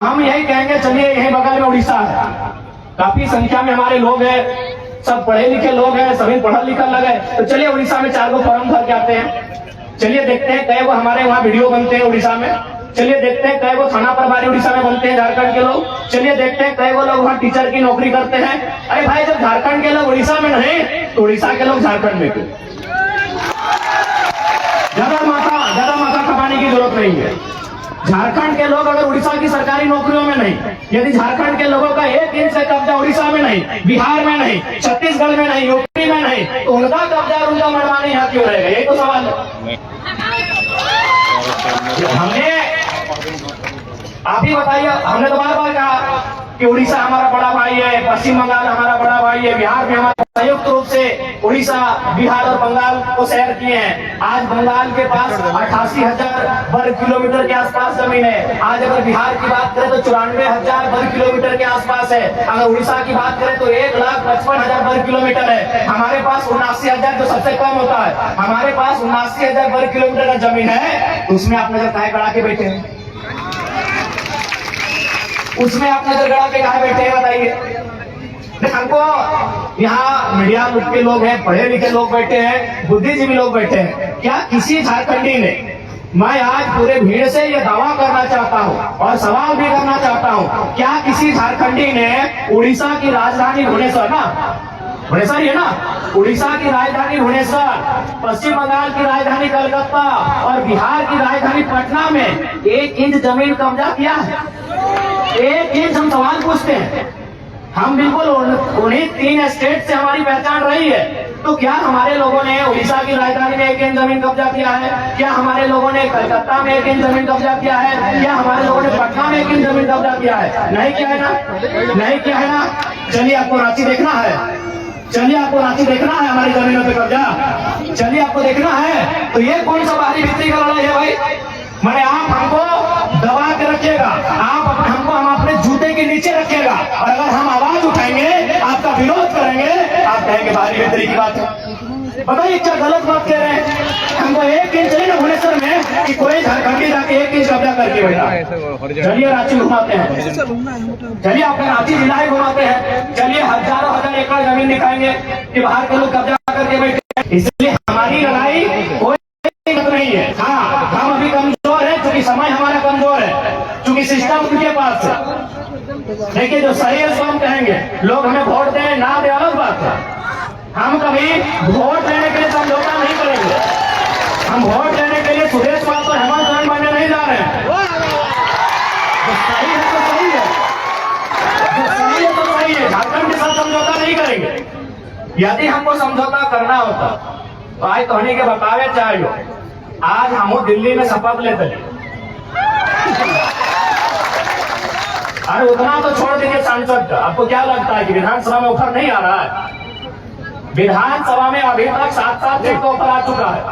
हम यही कहेंगे, चलिए यही बगल में उड़ीसा है, काफी संख्या में हमारे लोग हैं, सब पढ़े लिखे लोग हैं, सभी पढ़ा लिखा लग है, तो चलिए उड़ीसा में 4 गो फॉर्म भर के आते हैं। चलिए देखते हैं कई गो हमारे वहाँ वीडियो बनते हैं उड़ीसा में। चलिए देखते हैं कई गो थाना प्रभारी उड़ीसा में बनते हैं झारखंड के लोग। चलिए देखते हैं कई गो लोग वहाँ टीचर की नौकरी करते हैं। अरे भाई, जब झारखंड के लोग उड़ीसा में नहीं तो उड़ीसा के लोग झारखंड में क्यों? ज्यादा माथा खपाने की जरूरत नहीं है। झारखंड के लोग अगर उड़ीसा की सरकारी नौकरियों में नहीं, यदि झारखंड के लोगों का 1 इंच से कब्जा उड़ीसा में नहीं, बिहार में नहीं, छत्तीसगढ़ में नहीं, यूपी में नहीं, तो उनका कब्जा उनका मनमानी यहाँ क्यों रहेगा? यही तो सवाल है। हमने आप ही बताइए, हमने तो बार बार कहा कि उड़ीसा हमारा बड़ा भाई है, पश्चिम बंगाल हमारा बड़ा भाई है, बिहार में हमारे संयुक्त रूप से उड़ीसा, बिहार और बंगाल को शेयर किए हैं। आज बंगाल के पास 88,000 वर्ग किलोमीटर के आसपास जमीन है। आज अगर बिहार की बात करें तो 94,000 वर्ग किलोमीटर के आसपास है। अगर उड़ीसा की बात करें तो 1,55,000 वर्ग किलोमीटर है। हमारे पास 79,000 जो सबसे कम होता है, हमारे पास 79,000 वर्ग किलोमीटर का जमीन है। तो उसमें आप नजर काहे गड़ा के बैठे हैं? उसमें आप नजर गड़ा के कहा बैठे हैं बताइए? हमको यहाँ मीडिया के लोग हैं, पढ़े लिखे लोग बैठे हैं, बुद्धिजीवी लोग बैठे हैं। क्या किसी झारखंडी ने, मैं आज पूरे भीड़ से ये दावा करना चाहता हूँ और सवाल भी करना चाहता हूँ, क्या किसी झारखंडी ने उड़ीसा की राजधानी भुवनेश्वर भुवनेश्वर है ना, उड़ीसा की राजधानी भुवनेश्वर, पश्चिम बंगाल की राजधानी कलकत्ता और बिहार की राजधानी पटना में 1 इंच जमीन कब्जा किया है? 1 इंच? हम सवाल पूछते हैं। हम बिल्कुल उन्हीं 3 स्टेट से हमारी पहचान रही है, तो क्या हमारे लोगों ने उड़ीसा की राजधानी में 1 इंच जमीन कब्जा किया है? क्या हमारे लोगों ने कलकत्ता में 1 इंच जमीन कब्जा किया है? क्या हमारे लोगों ने पटना में 1 इंच जमीन कब्जा किया है? नहीं किया है ना, नहीं किया है ना। चलिए आपको रांची देखना है, चलिए आपको रांची देखना है हमारी जमीनों पे कब्जा, चलिए आपको देखना है। तो ये कौन सा बाहरी भित्री का लड़ाई है भाई? मैंने आप हमको दबा के रखिएगा, आप हमको हम अपने जूते के नीचे रखिएगा, और अगर हम आवाज उठाएंगे, आपका विरोध करेंगे, आप कहेंगे बाहरी भित्री की बात है। बताइए क्या गलत बात कह रहे हैं? हमको 1 इंच नहीं ना भुवनेश्वर में कि कोई झारखंडी जाके 1 इंच कब्जा करके बैठा। चलिए रांची घुमाते हैं, चलिए आपका रांची जिला ही घुमाते हैं। चलिए हजारों हजार एकड़ जमीन दिखाएंगे कि बाहर के लोग कब्जा करके बैठे। इसलिए हमारी लड़ाई कोई नहीं है। हाँ, हम अभी कमजोर है, क्योंकि समय हमारा कमजोर है, क्योंकि सिस्टम उनके पास है। देखिए जो सही है उसको हम कहेंगे, लोग हमें वोट दें ना दे अलग बात है। हम कभी वोट देने के लिए समझौता नहीं करेंगे। हम वोट देने के लिए सुरेश बाबू और हेमंत सोरेन बनने नहीं जा रहे हैं। जो सही है तो सही है, जो सही है तो सही है। झारखंड के साथ समझौता नहीं करेंगे। यदि हमको समझौता करना होता तो आज कहने के बतावे चाहिए, आज हम दिल्ली में शपथ लेते हैं। अरे उतना तो छोड़ दीजिए सांसद, आपको क्या लगता है कि विधानसभा में ऑफर नहीं आ रहा है? विधानसभा में अभी तक 7 सीट का ऑफर आ चुका है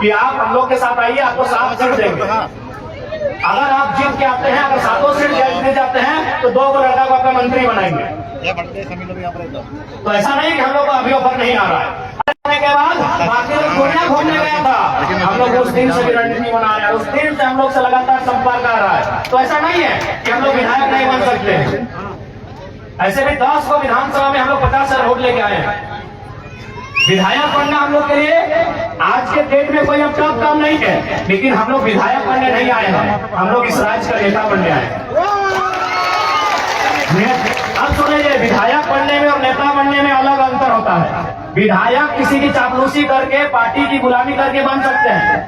कि आप हम लोग के साथ आइए, आपको 7 सीट देंगे। अगर आप जीत के आते हैं, अगर 7 सीट जीत जाते हैं तो 2 लड़का को आपका मंत्री बनाएंगे। तो ऐसा नहीं कि हम लोग को अभी ऑफर नहीं आ रहा है। के बाद बाकी लोग दुनिया घूमने गया था, हम लोग उस दिन से भी रणनीति बना रहे हैं, उस दिन से हम लोग से लगातार संपर्क आ रहा है। तो ऐसा नहीं है कि हम लोग विधायक नहीं बन सकते। ऐसे भी 10 को विधानसभा में हम लोग 50 वोट लेके आए हैं। विधायक बनना हम लोग के लिए आज के डेट में कोई अब टफ काम नहीं है, लेकिन हम लोग विधायक बनने नहीं आए हैं, हम लोग इस राज्य का नेता बनने आए हैं। अब सुनिए, विधायक बनने में और नेता बनने में अलग अंतर होता है। विधायक किसी की चापलूसी करके, पार्टी की गुलामी करके बन सकते हैं।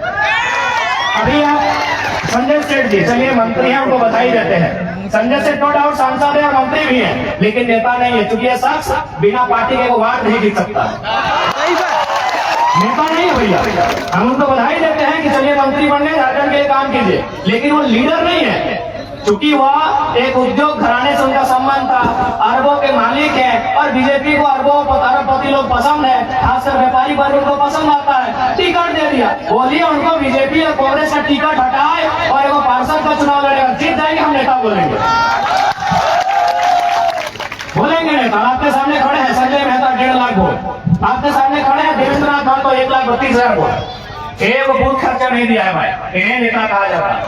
अभी आप संजय सेठ जी, चलिए मंत्री हैं, उनको बधाई देते हैं। संजय सेठ नो डाउट सांसद है और मंत्री भी हैं, लेकिन नेता नहीं है, क्योंकि यह शख्स बिना पार्टी के वार्ड नहीं जीत सकता। नेता नहीं है भैया। हम उनको बधाई देते हैं कि चलिए मंत्री बन गए, झारखंड के काम कीजिए, लेकिन वो लीडर नहीं है। क्योंकि वह एक उद्योग घराने से उनका संबंध था, अरबों के मालिक हैं, और बीजेपी को अरबपति लोग पसंद है, खासकर व्यापारी वर्ग को पसंद आता है। टिकट दे दिया, बोलिए उनको बीजेपी और कांग्रेस का टिकट हटाए और एक पार्षद का चुनाव लड़ेगा, जीत जाएंगे, हम नेता बोलेंगे नेता। आपके सामने खड़े हैं संजय मेहता 1.5 लाख वोट, आपके सामने खड़े हैं देवेंद्र नाथ महतो 1,32,000 वोट। एक बूथ खर्चा नहीं दिया है भाई, इन्हें नेता कहा जाता है।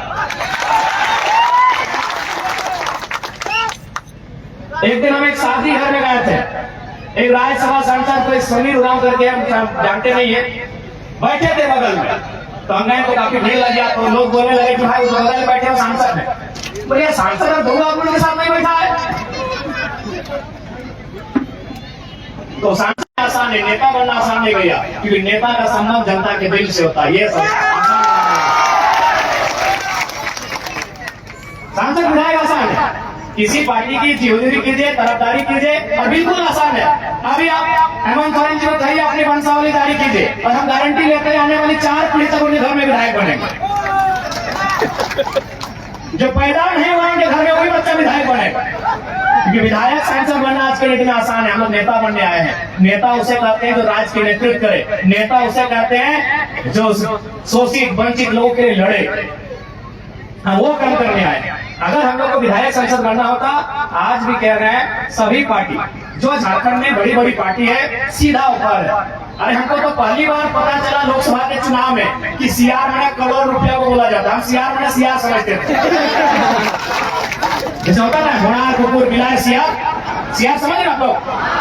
एक दिन हम एक शादी घर में गए थे, एक राज्यसभा सांसद कोई समीर उरांव करके, हम जानते नहीं है, बैठे थे बगल में। तो हम गए तो काफी भीड़ लग गया, तो लोग बोलने लगे कि भाई उस बगल में बैठे हो सांसद है। बोले सांसद दो आदमियों के साथ नहीं बैठा है। तो सांसद आसान है, नेता बनना आसान नहीं भैया, क्योंकि नेता का संबंध जनता के दिल से होता है। ये सांसद विधायक आसान है, किसी पार्टी की जिम्मेदारी कीजिए, तरफदारी कीजिए, और बिल्कुल आसान है। अभी आप हेमंत सोरेन जी को कहिए अपनी वंशावली जारी कीजिए, और हम गारंटी लेते हैं आने वाली 4 पीढ़ी तक उनके घर में विधायक बनेंगे। जो पैदा नहीं हुआ उनके घर में वही बच्चा विधायक बनेगा, क्योंकि विधायक सांसद बनना आज के डेट में आसान है। हम लोग नेता बनने आए हैं। नेता उसे कहते हैं जो राज्य के नेतृत्व करे, नेता उसे कहते हैं जो शोषित वंचित लोगों के लिए लड़े। हम वो काम करने आए हैं। अगर हम लोग को विधायक संसद बनना होता, आज भी कह रहे हैं सभी पार्टी जो झारखंड में बड़ी बड़ी पार्टी है सीधा ऊपर है। अरे हमको तो पहली बार पता चला लोकसभा के चुनाव में कि सीआर मैंने करोड़ रुपया को बोला जाता है। हम सीआर मैंने सीआर समझते थे, जैसे होता ना घोड़ा कुकुर बिलाए सीआर समझ रहे आप लोग।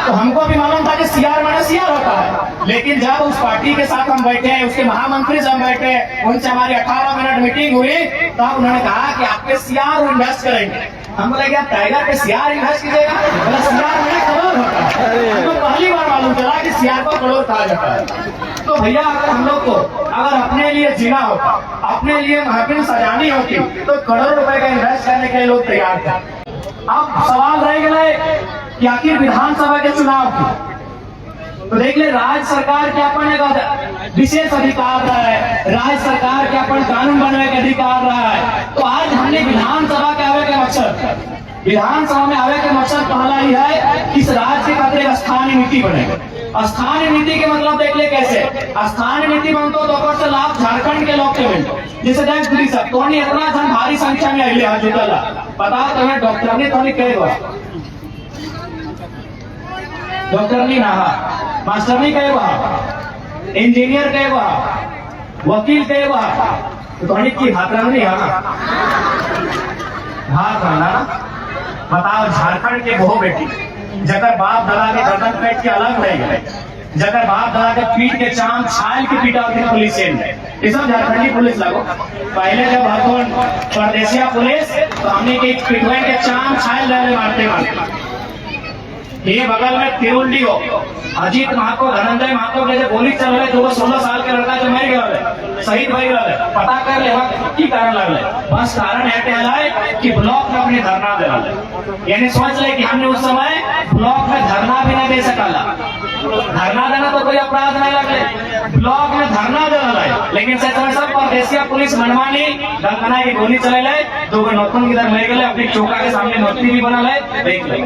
तो हमको भी मालूम था कि सीआर मैंने सीआर होता है, लेकिन जब उस पार्टी के साथ हम बैठे, उसके महामंत्री से हम बैठे, उनसे हमारी 18 मिनट मीटिंग हुई, तब उन्होंने कहा कि आपके सीआर इन्वेस्ट करेंगे। हम बोले क्या टाइगर पे सीआर इन्वेस्ट कीजिएगा? बोला सीआर मैंने करोड़ होता है। हमको पहली बार मालूम चला कि सीआर को करोड़ कहा जाता है। तो भैया अगर हम लोग को अगर अपने लिए जीना होता, अपने लिए महफिल सजानी होती, तो करोड़ रुपए का इन्वेस्ट करने के लिए लोग तैयार थे। अब सवाल रह गए कि आखिर विधानसभा के चुनाव की, तो देख ले राज्य सरकार के अपन विशेष अधिकार रहा है, राज्य सरकार के अपन कानून बनने के अधिकार रहा है। तो आज हमने विधानसभा के आवे के मकसद, विधानसभा में आवे के मकसद पहला ही है कि इस राज्य के खातिर स्थानीय नीति बनेगा। स्थानीय नीति के मतलब देख ले कैसे स्थानीय नीति बनतो तो से लाभ झारखंड के लोग के मिलतो। जैसे देख दूरी सब तो इतना जन भारी संख्या में अहिले आज जुटला, बताओ तुम्हें डॉक्टर ने तो कहे गो डॉक्टर नहीं नहा, मास्टर नहीं कहे वहा, इंजीनियर कहे वहा, वकील कहे वहा, तो की भाषा नहीं आना भाग आना। बताओ झारखंड के बहु बेटी जगह बाप दादा के गर्दन पेट के अलग रह गए, जगह बाप दादा के पीठ के चांद छाल के पीटा होती पुलिस ये सब झारखंडी पुलिस लगो। पहले जब हथोन परदेसिया पुलिस तो हमने के पिटवाई के चांद छाल रहे मारते मारते। ये बगल में तिरुंडी हो अजीत महतो धनंजय महतो के गोली चल रहे, जो 16 साल के लड़का जो मर गया शहीद हो गया, पता कर ले की कारण लगले। बस कारण है कि ब्लॉक में अपने धरना दे रहा, यानी सोच ले कि हमने उस समय ब्लॉक में धरना भी नहीं दे सकला। धरना देना तो कोई अपराध नहीं लगले, ब्लॉक में धरना दे रहा है, लेकिन सब परदेसिया पुलिस मनमानी दंगना की गोली चले ले, 2 नौतन की तरह मर गए, अपनी चौका के सामने नौतनी भी बना ले। देख ले